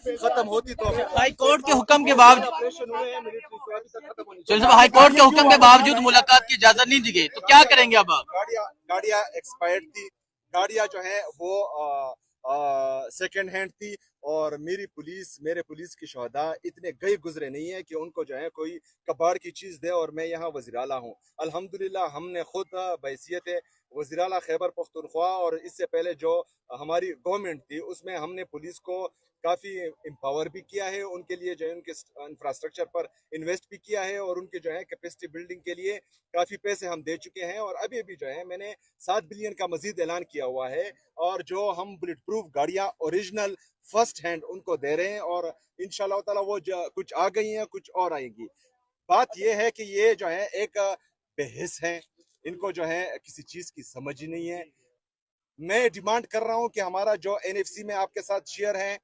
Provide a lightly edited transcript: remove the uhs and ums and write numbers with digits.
खत्म होती तो हाई कोर्ट के हुक्म के बावजूद ऑपरेशन हुए हैं मिलिट्री के, अभी तक खत्म होनी सुहेल साहब, हाई कोर्ट के हुक्म के बावजूद मुलाकात की इजाजत नहीं दी गई, तो क्या करेंगे अब आप? गाड़ियाँ गाड़ियाँ एक्सपायर्ड थी, गाड़ियाँ जो है वो सेकेंड हैंड थी। और मेरे पुलिस की शहदा इतने गए गुजरे नहीं है कि उनको जो है कोई कबाड़ की चीज़ दे। और मैं यहाँ वज़ीर-ए-आला हूँ, अल्हम्दुलिल्लाह हमने खुद बहैसियत वज़ीर-ए-आला खैबर पख्तूनख्वा और इससे पहले जो हमारी गवर्नमेंट थी उसमें हमने पुलिस को काफ़ी एम्पावर भी किया है, उनके लिए जो है उनके इंफ्रास्ट्रक्चर पर इन्वेस्ट भी किया है और उनके जो है कैपेसिटी बिल्डिंग के लिए काफ़ी पैसे हम दे चुके हैं। और अभी भी जो है मैंने 7 बिलियन का मजीद ऐलान किया हुआ है। और जो हम बुलेट प्रूफ गाड़ियाँ ओरिजिनल फर्स्ट हैंड उनको दे रहे हैं और इंशाल्लाह ताला वो कुछ आ गई हैं, कुछ और आएंगी। बात यह है कि ये जो है एक बेहिस है, इनको जो है किसी चीज की समझ ही नहीं है। मैं डिमांड कर रहा हूं कि हमारा जो एनएफसी में आपके साथ शेयर है